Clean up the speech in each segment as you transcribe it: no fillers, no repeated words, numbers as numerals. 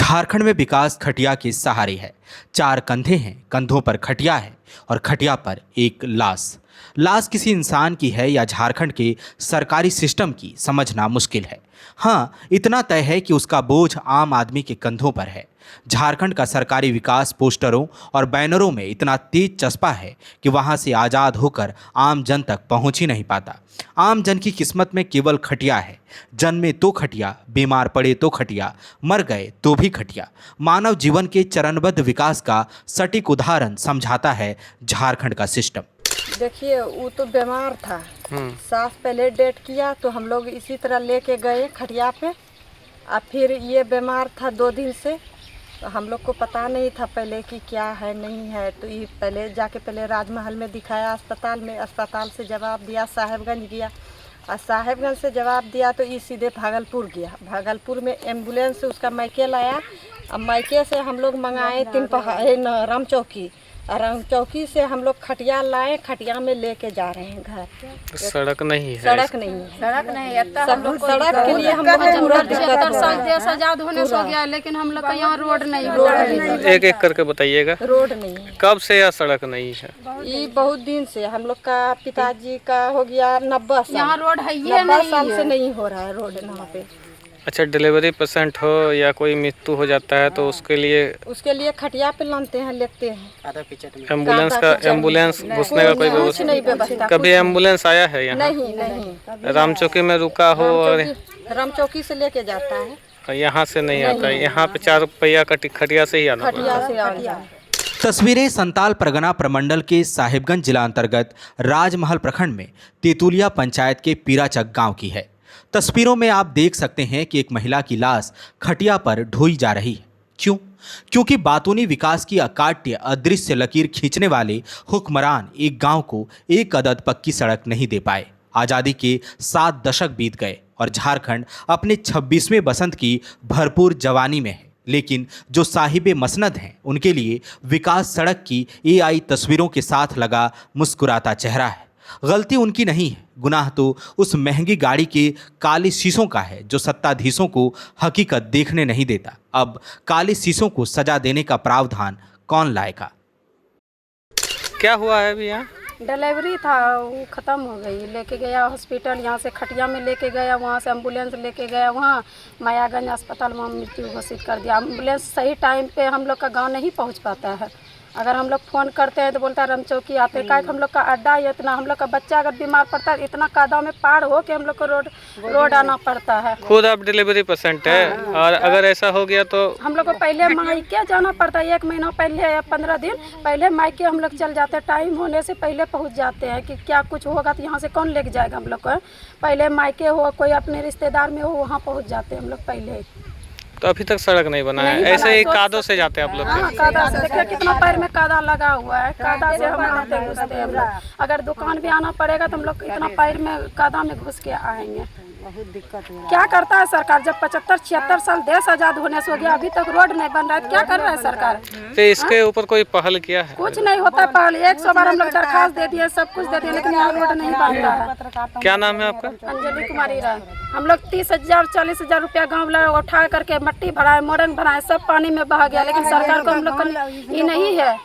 झारखंड में विकास खटिया के सहारे है। चार कंधे हैं, कंधों पर खटिया है और खटिया पर एक लाश। लाश किसी इंसान की है या झारखंड के सरकारी सिस्टम की, समझना मुश्किल है। हाँ, इतना तय है कि उसका बोझ आम आदमी के कंधों पर है। झारखंड का सरकारी विकास पोस्टरों और बैनरों में इतना तेज चस्पा है कि वहां से आज़ाद होकर आम जन तक पहुंच ही नहीं पाता। आम जन की किस्मत में केवल खटिया है। जन्मे तो खटिया, बीमार पड़े तो खटिया, मर गए तो भी खटिया। मानव जीवन के चरणबद्ध विकास का सटीक उदाहरण समझाता है झारखंड का सिस्टम। देखिए, वो तो बीमार था, सांस पहले डेट किया तो हम लोग इसी तरह लेके गए खटिया पे। और फिर ये बीमार था 2 दिन से, तो हम लोग को पता नहीं था पहले कि क्या है नहीं है। तो ये पहले राजमहल में दिखाया, अस्पताल से जवाब दिया, साहेबगंज गया और साहेबगंज से जवाब दिया तो ये सीधे भागलपुर गया। भागलपुर में एम्बुलेंस से उसका मायके लाया। अब मायके से हम लोग मंगाए रामचौकी, और रामचौकी से हम लोग खटिया लाए, खटिया में लेके जा रहे हैं घर। सड़क नहीं है, सड़क नहीं है, सड़क के लिए हम लोग पूरा दिक्कत आजाद होने से हो गया, लेकिन हम लोग का यहाँ रोड नहीं। एक एक करके बताइएगा। रोड नहीं है। कब से यह सड़क नहीं है? ये बहुत दिन से हम लोग का पिताजी का हो गया 90 साल। यहाँ रोड है, 90 साल से नहीं हो रहा है रोड यहाँ पे। अच्छा, डिलीवरी पेशेंट हो या कोई मृत्यु हो जाता है तो उसके लिए खटिया पे लाते हैं, लेते हैं। एम्बुलेंस घुसने का कोई व्यवस्था? कभी एम्बुलेंस आया है यहाँ? नहीं। रामचौकी में रुका हो और रामचौकी से लेके जाता है, यहाँ से नहीं आता है। यहाँ पे 4 पहिया का खटिया से ही आना खटिया से आता है। तस्वीरें संताल परगना प्रमंडल के साहिबगंज जिला अंतर्गत राजमहल प्रखंड में तेतुलिया पंचायत के पीराचक गांव की है। तस्वीरों में आप देख सकते हैं कि एक महिला की लाश खटिया पर ढोई जा रही है। क्यों? क्योंकि बातूनी विकास की अकाट्य अदृश्य लकीर खींचने वाले हुक्मरान एक गांव को एक अदद पक्की सड़क नहीं दे पाए। आज़ादी के 7 दशक बीत गए और झारखंड अपने 26वें बसंत की भरपूर जवानी में है, लेकिन जो साहिबे मसनद हैं उनके लिए विकास सड़क की AI तस्वीरों के साथ लगा मुस्कुराता चेहरा है। गलती उनकी नहीं है, गुनाह तो उस महंगी गाड़ी के काले शीशों का है जो सत्ताधीशों को हकीकत देखने नहीं देता। अब काले शीशों को सजा देने का प्रावधान कौन लाएगा? क्या हुआ है अभी यहाँ? डिलीवरी था, वो ख़त्म हो गई। लेके गया हॉस्पिटल, यहाँ से खटिया में लेके गया, वहाँ से एम्बुलेंस लेके गया, वहाँ मायागंज अस्पताल, वहाँ मृत्यु घोषित कर दिया। एम्बुलेंस सही टाइम पे हम लोग का गांव नहीं पहुँच पाता है। अगर हम लोग फ़ोन करते हैं तो बोलता है रामचौकी आते का। हम लोग का अड्डा है इतना, हम लोग का बच्चा अगर बीमार पड़ता है इतना कादा में पार हो के हम लोग को रोड आना पड़ता है। खुद आप डिलीवरी पेशेंट है और अगर ऐसा हो गया तो हम लोग को पहले मायके जाना पड़ता है। 1 महीना पहले या 15 दिन पहले मायके हम लोग चल जाते हैं। टाइम होने से पहले पहुंच जाते हैं कि क्या कुछ होगा तो यहाँ से कौन लेके जाएगा हम लोग को। पहले मायके हो, कोई अपने रिश्तेदार में हो, वहाँ पहुँच जाते हैं हम लोग पहले। तो अभी तक सड़क नहीं बना है, ऐसे ही कादों से जाते हैं आप लोग? हाँ, कादा से। देखिए कितना पैर में कादा लगा हुआ है, कादा से हम आते घुसते हैं हम लोग। अगर दुकान भी आना पड़ेगा तो हम लोग इतना पैर में कादा में घुस के आएंगे। बहुत दिक्कत है। क्या करता है सरकार? जब 75-76 साल देश आजाद होने से हो गया, अभी तक रोड नहीं बन रहा है, क्या कर रहा है सरकार? तो इसके ऊपर कोई पहल किया है? कुछ नहीं होता पहल। 100 बार हम लोग दरखास्त दे दिए, सब कुछ दे दिए, लेकिन यहाँ रोड नहीं बन रहा है। क्या नाम है आपका? अंजलि कुमारी राय। हम लोग 30,000-40,000 रुपया गाँव उठा करके मट्टी भराए, मोरंग भराए, सब पानी में बह गया, लेकिन सरकार को हम लोग ये नहीं है।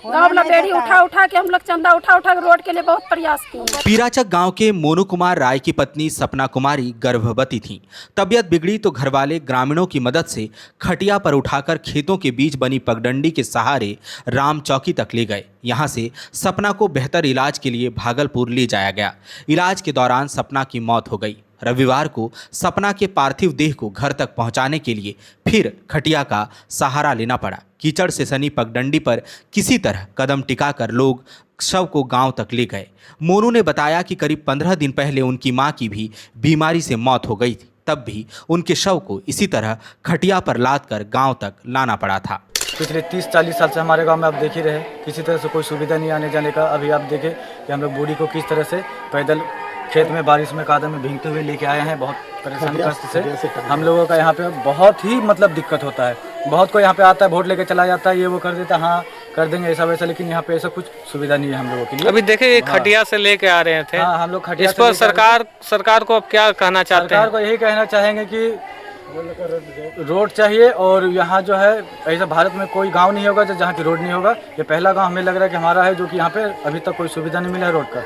गाँव वाला बेड़ी उठा के हम लोग चंदा उठा के रोड के लिए बहुत प्रयास किए। पीराचक गांव के मोनू कुमार राय की पत्नी सपना कुमारी गर्भवती थीं। तबीयत बिगड़ी तो घरवाले ग्रामीणों की मदद से खटिया पर उठाकर खेतों के बीच बनी पगडंडी के सहारे रामचौकी तक ले गए। यहां से सपना को बेहतर इलाज के लिए भागलपुर ले जाया गया। इलाज के दौरान सपना की मौत हो गई। रविवार को सपना के पार्थिव देह को घर तक पहुंचाने के लिए फिर खटिया का सहारा लेना पड़ा। कीचड़ से सनी पगडंडी पर किसी तरह कदम टिकाकर लोग शव को गांव तक ले गए। मोनू ने बताया कि करीब 15 दिन पहले उनकी मां की भी बीमारी से मौत हो गई थी, तब भी उनके शव को इसी तरह खटिया पर लाद कर गाँव तक लाना पड़ा था। पिछले 30-40 साल से हमारे गांव में आप देख ही रहे, किसी तरह से कोई सुविधा नहीं आने जाने का। अभी आप देखें कि हम लोग बूढ़ी को किस तरह से पैदल खेत में बारिश में कादम में भीगते हुए लेके आए हैं। बहुत परेशानी कष्ट से हम लोगों का यहाँ पे बहुत ही दिक्कत होता है। बहुत कोई यहाँ पे आता है, वोट लेके चला जाता है, ये वो कर देता है, हाँ कर देंगे ऐसा वैसा, लेकिन यहाँ पे ऐसा कुछ सुविधा नहीं है हम लोगों के लिए। अभी देखिए खटिया से लेके आ रहे थे। हाँ, हम लोग खटिया इस पर सरकार को अब क्या कहना चाहते हैं? सरकार को यही कहना चाहेंगे कि रोड चाहिए। और यहाँ जो है ऐसा भारत में कोई गांव नहीं होगा जहाँ की रोड नहीं होगा। ये पहला गांव हमें लग रहा है कि हमारा है जो कि यहाँ पे अभी तक कोई सुविधा नहीं मिला है रोड का।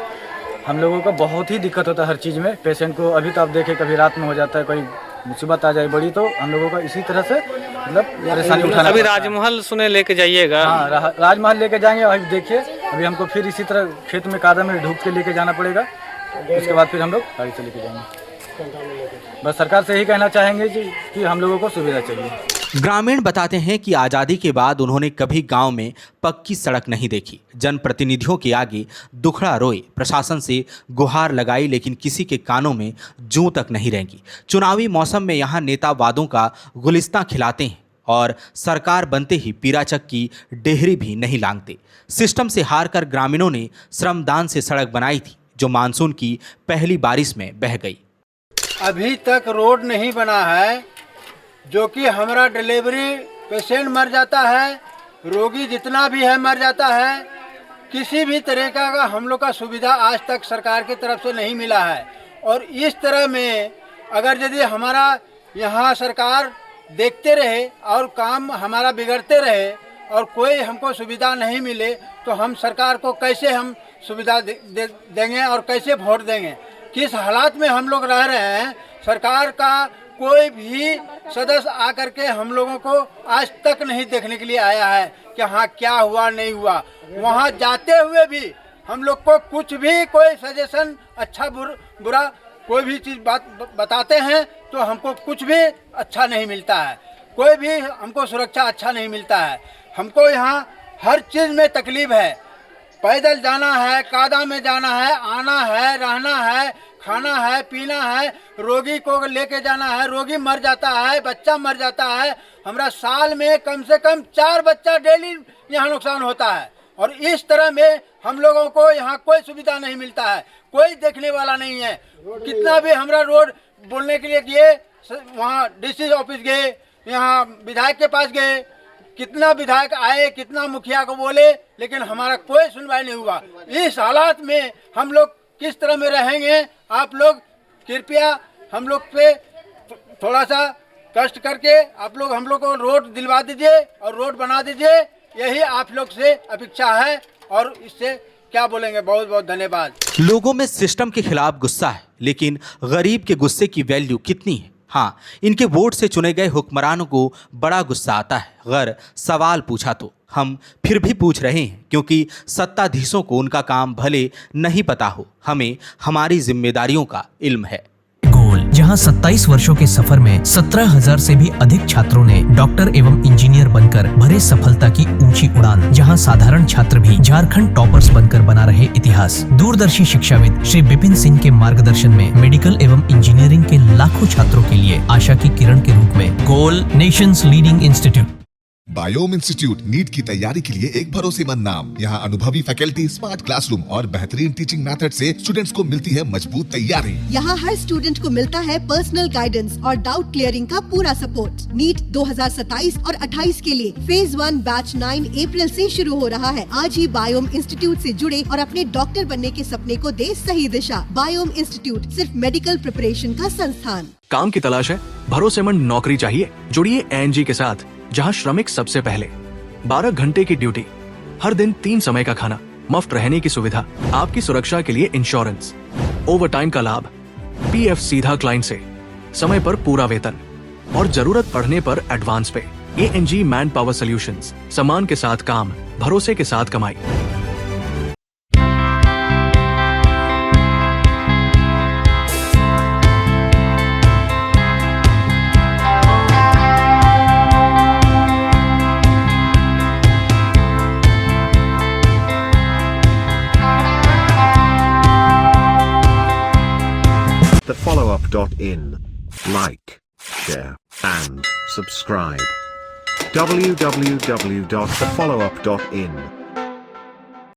हम लोगों को बहुत ही दिक्कत होता है हर चीज़ में। पेशेंट को अभी तो आप देखें कभी रात में हो जाता है, कोई मुसीबत आ जाए बड़ी, तो हम लोगों का इसी तरह से मतलब परेशानी उठाना। अभी राजमहल सुने लेके जाइएगा। हाँ, राजमहल लेके जाएंगे। अभी देखिए अभी हमको फिर इसी तरह खेत में कादा में ढूक के लेके जाना पड़ेगा। उसके बाद फिर हम लोग गाड़ी से लेके जाएंगे। बस सरकार से यही कहना चाहेंगे कि हम लोगों को सुविधा चाहिए। ग्रामीण बताते हैं कि आज़ादी के बाद उन्होंने कभी गांव में पक्की सड़क नहीं देखी। जनप्रतिनिधियों के आगे दुखड़ा रोए, प्रशासन से गुहार लगाई, लेकिन किसी के कानों में जूं तक नहीं रेंगी। चुनावी मौसम में यहाँ नेता वादों का गुलिस्तां खिलाते हैं और सरकार बनते ही पीराचक की डेहरी भी नहीं लांघते। सिस्टम से हारकर ग्रामीणों ने श्रमदान से सड़क बनाई थी, जो मानसून की पहली बारिश में बह गई। अभी तक रोड नहीं बना है, जो कि हमारा डिलीवरी पेशेंट मर जाता है, रोगी जितना भी है मर जाता है। किसी भी तरह का हम लोग का सुविधा आज तक सरकार की तरफ से नहीं मिला है। और इस तरह में अगर यदि हमारा यहाँ सरकार देखते रहे और काम हमारा बिगड़ते रहे और कोई हमको सुविधा नहीं मिले, तो हम सरकार को कैसे हम सुविधा देंगे और कैसे वोट देंगे। किस हालात में हम लोग रह रहे हैं, सरकार का कोई भी सदस्य आकर के हम लोगों को आज तक नहीं देखने के लिए आया है कि हाँ क्या हुआ नहीं हुआ। वहाँ जाते हुए भी हम लोग को कुछ भी कोई सजेशन अच्छा बुरा कोई भी चीज़ बात बताते हैं तो हमको कुछ भी अच्छा नहीं मिलता है। कोई भी हमको सुरक्षा अच्छा नहीं मिलता है। हमको यहाँ हर चीज़ में तकलीफ है। पैदल जाना है, कादा में जाना है, आना है, रहना है, खाना है, पीना है, रोगी को लेके जाना है, रोगी मर जाता है, बच्चा मर जाता है। हमारा साल में कम से कम 4 बच्चा डेली यहाँ नुकसान होता है। और इस तरह में हम लोगों को यहाँ कोई सुविधा नहीं मिलता है, कोई देखने वाला नहीं है। कितना भी हमारा रोड बोलने के लिए गए, वहाँ डीसी ऑफिस गए, यहाँ विधायक के पास गए, कितना विधायक आए, कितना मुखिया को बोले, लेकिन हमारा कोई सुनवाई नहीं हुआ। इस हालात में हम लोग किस तरह में रहेंगे, आप लोग कृपया हम लोग पे थोड़ा सा कष्ट करके आप लोग हम लोग को रोड दिलवा दीजिए और रोड बना दीजिए। यही आप लोग से अपेक्षा है और इससे क्या बोलेंगे। बहुत बहुत धन्यवाद। लोगों में सिस्टम के खिलाफ गुस्सा है, लेकिन गरीब के गुस्से की वैल्यू कितनी है? हाँ, इनके वोट से चुने गए हुक्मरानों को बड़ा गुस्सा आता है। अगर सवाल पूछा तो हम फिर भी पूछ रहे हैं, क्योंकि सत्ताधीशों को उनका काम भले नहीं पता हो, हमें हमारी जिम्मेदारियों का इल्म है। गोल, जहां 27 वर्षों के सफर में 17,000 से भी अधिक छात्रों ने डॉक्टर एवं इंजीनियर बनकर भरे सफलता की ऊंची उड़ान। जहां साधारण छात्र भी झारखंड टॉपर्स बनकर बना रहे इतिहास। दूरदर्शी शिक्षाविद श्री विपिन सिंह के मार्गदर्शन में मेडिकल एवं इंजीनियरिंग के लाखों छात्रों के लिए आशा की किरण के रूप में Goal, nation's leading institute. Biome institute NEET की तैयारी के लिए एक भरोसेमंद नाम। यहाँ अनुभवी फैकल्टी, स्मार्ट क्लासरूम और बेहतरीन टीचिंग मेथड से स्टूडेंट्स को मिलती है मजबूत तैयारी। यहाँ हर स्टूडेंट को मिलता है पर्सनल गाइडेंस और डाउट क्लियरिंग का पूरा सपोर्ट। नीट 2027 और 28 के लिए फेज 1 बैच 9 अप्रैल से शुरू हो रहा है। आज ही बायोम इंस्टीट्यूट से जुड़े और अपने डॉक्टर बनने के सपने को दे सही दिशा। बायोम इंस्टीट्यूट सिर्फ मेडिकल प्रिपरेशन का संस्थान। काम की तलाश है, भरोसेमंद नौकरी चाहिए? जुड़िए एनजी के साथ, जहां श्रमिक सबसे पहले। 12 घंटे की ड्यूटी, हर दिन 3 समय का खाना, मुफ्त रहने की सुविधा, आपकी सुरक्षा के लिए इंश्योरेंस, ओवर टाइम का लाभ, पीएफ सीधा क्लाइंट से, समय पर पूरा वेतन और जरूरत पड़ने पर एडवांस पे। एएनजी मैन पावर सॉल्यूशंस, सम्मान के साथ काम, भरोसे के साथ कमाई। thefollowup.in. Like, share, and subscribe. www.thefollowup.in